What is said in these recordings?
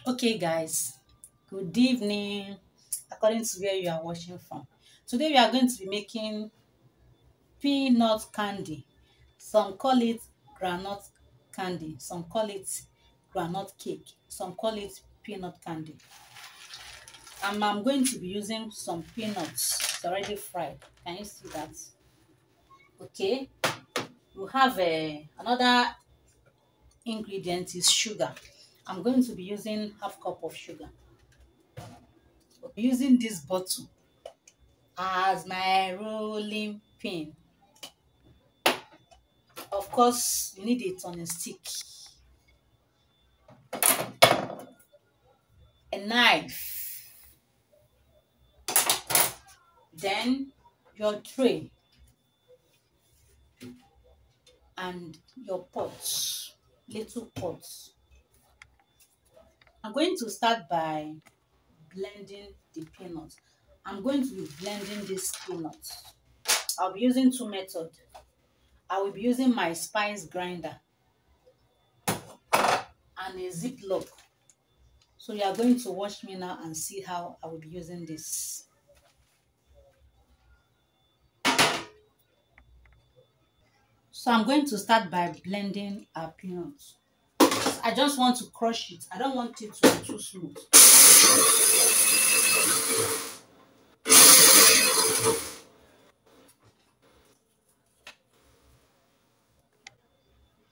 Okay, guys, good evening. According to where you are watching from, today we are going to be making peanut candy. Some call it groundnut candy, some call it groundnut cake, some call it peanut candy. And I'm going to be using some peanuts. It's already fried. Can you see that? Okay. We have another ingredient is sugar. I'm going to be using half cup of sugar. Using this bottle as my rolling pin. Of course, you need a turning stick, a knife, then your tray and your pots, little pots. I'm going to start by blending the peanuts. I'm going to be blending these peanuts. I'll be using two methods. I will be using my spice grinder and a ziplock. So you are going to watch me now and see how I will be using this. So I'm going to start by blending our peanuts. I just want to crush it. I don't want it to be too smooth.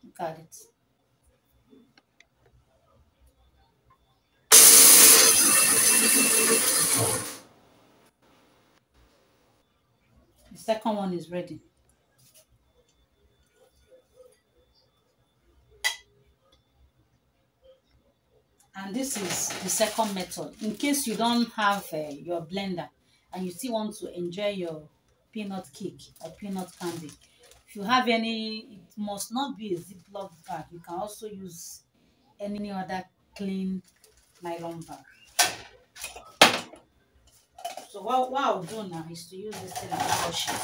Look at it. The second one is ready. And this is the second method. In case you don't have your blender and you still want to enjoy your peanut cake or peanut candy, if you have any, it must not be a Ziploc bag. You can also use any other clean nylon bag. So what I'll do now is to use this thing and wash it.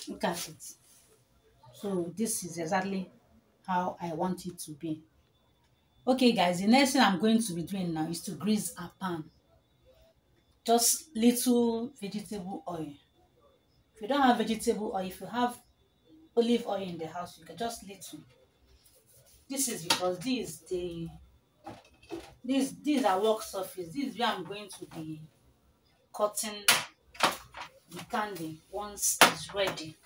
Look at it. So this is exactly how I want it to be. Okay guys, the next thing I'm going to be doing now is to grease a pan. Just little vegetable oil. If you don't have vegetable oil, if you have olive oil in the house, you can just little. This is because these are work surface. This is where I'm going to be cutting the candy once it's ready.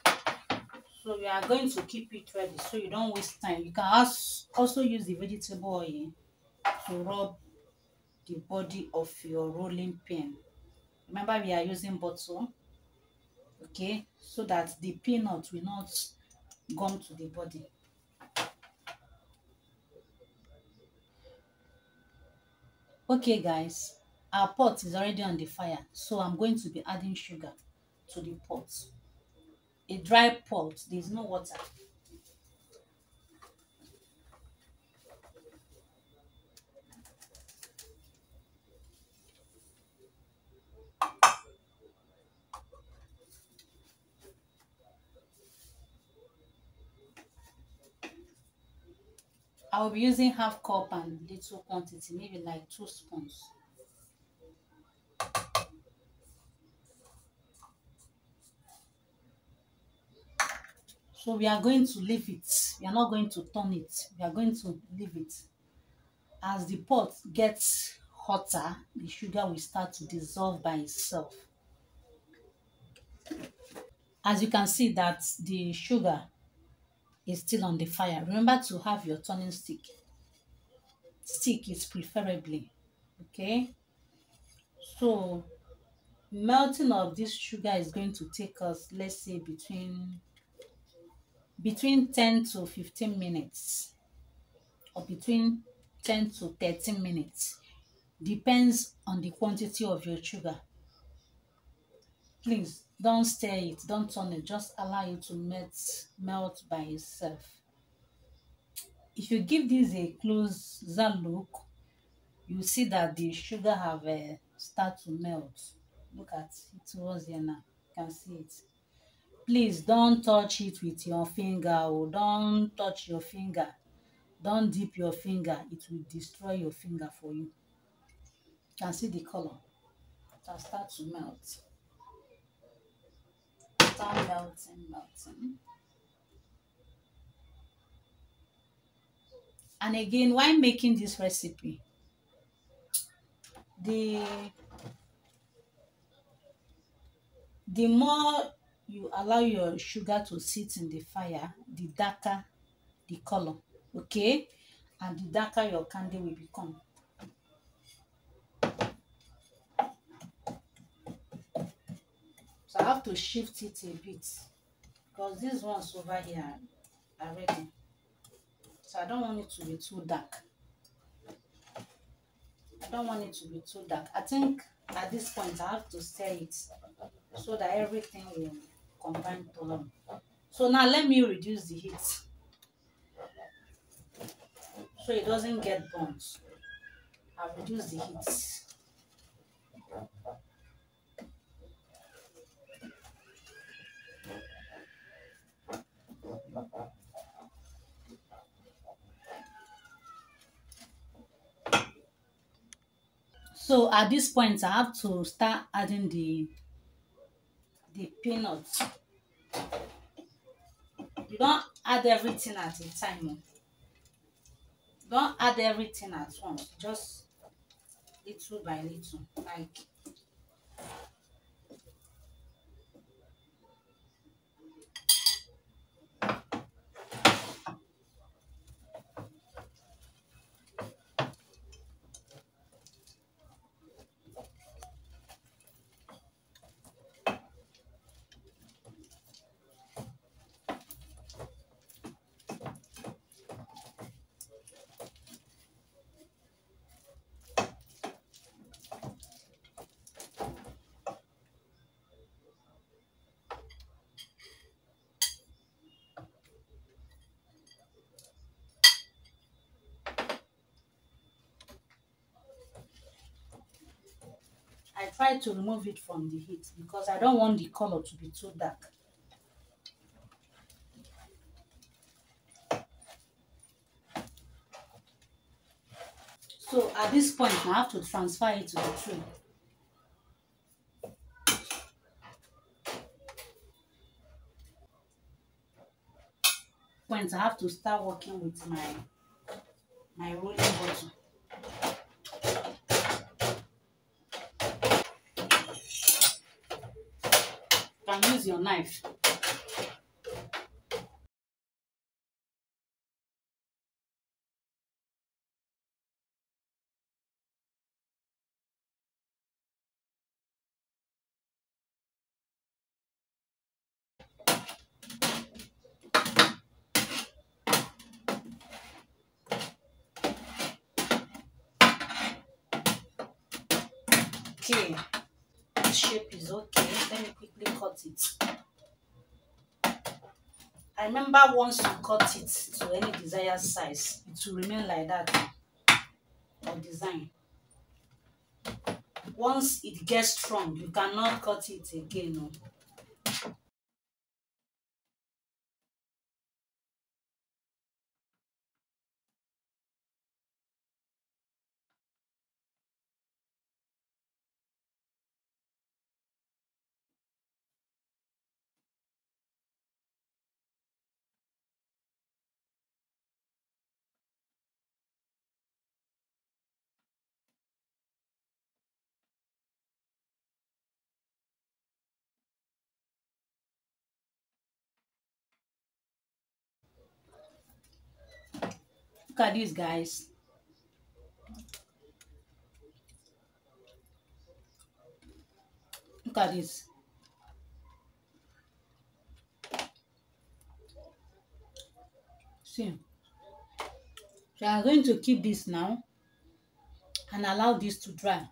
So we are going to keep it ready so you don't waste time. You can also use the vegetable oil to rub the body of your rolling pin. Remember, we are using bottle, okay, so that the peanut will not gum to the body. Okay guys, our pot is already on the fire, so I'm going to be adding sugar to the pot. A dry pot, there's no water. I will be using half cup and little quantity, maybe like 2 spoons. So we are going to leave it. We are not going to turn it. We are going to leave it. As the pot gets hotter, the sugar will start to dissolve by itself. As you can see that the sugar is still on the fire. Remember to have your turning stick. Stick is preferably, okay? So melting of this sugar is going to take us, let's say, between 10 to 15 minutes or between 10 to 13 minutes. Depends on the quantity of your sugar. Please don't stir it, don't turn it, just allow it to melt by itself. If you give this a closer look, you see that the sugar have start to melt. Look at it towards here now. You can see it. Please don't touch it with your finger. Oh, don't touch your finger. Don't dip your finger. It will destroy your finger for you. You can see the color. It will start to melt. Start melting, melting. And again, while making this recipe, the the more you allow your sugar to sit in the fire, the darker the color, okay? And the darker your candy will become. So I have to shift it a bit because these ones over here are ready. So I don't want it to be too dark. I don't want it to be too dark. I think at this point I have to stir it so that everything will combine together. So now let me reduce the heat so it doesn't get burnt. I'll reduce the heat. So at this point, I have to start adding the peanuts. You don't add everything at a time. Oh. Don't add everything at once. Just little by little. Like I try to remove it from the heat because I don't want the color to be too dark. So at this point, I have to transfer it to the tray. Point I have to start working with my rolling bottle. You can use your knife. Okay, this shape is okay. Let me quickly cut it. I remember once you cut it to any desired size, it will remain like that or design. Once it gets strong, you cannot cut it again. No. Look at this, guys. Look at this. See. So I'm going to keep this now and allow this to dry.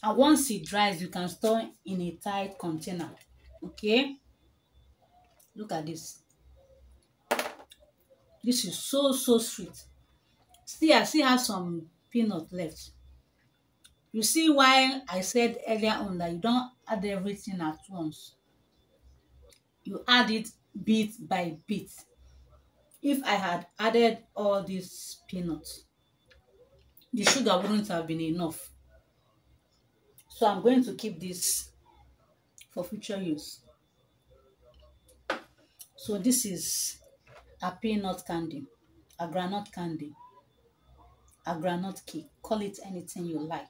And once it dries, you can store in a tight container. Okay? Look at this. This is so sweet. Still, I still have some peanut left. You see why I said earlier on that you don't add everything at once. You add it bit by bit. If I had added all these peanuts, the sugar wouldn't have been enough. So I'm going to keep this for future use. So this is a peanut candy, a groundnut candy, a groundnut cake. Call it anything you like.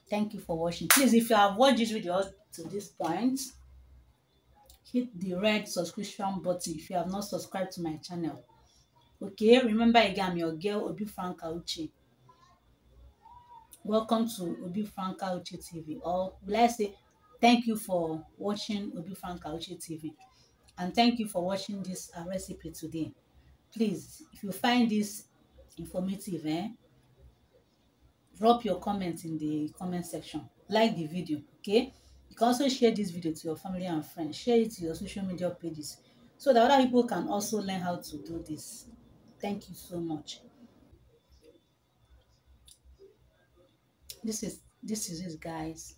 Thank you for watching. Please, if you have watched this video to this point, hit the red subscription button if you have not subscribed to my channel. Okay, remember again, I'm your girl, Obi Franca Uche. Welcome to Obi Franca Uche TV. Or will I say, thank you for watching Obi Franca Uche TV. And thank you for watching this recipe today. Please, if you find this informative, drop your comments in the comment section. Like the video, okay? You can also share this video to your family and friends. Share it to your social media pages so that other people can also learn how to do this. Thank you so much. This is it, guys.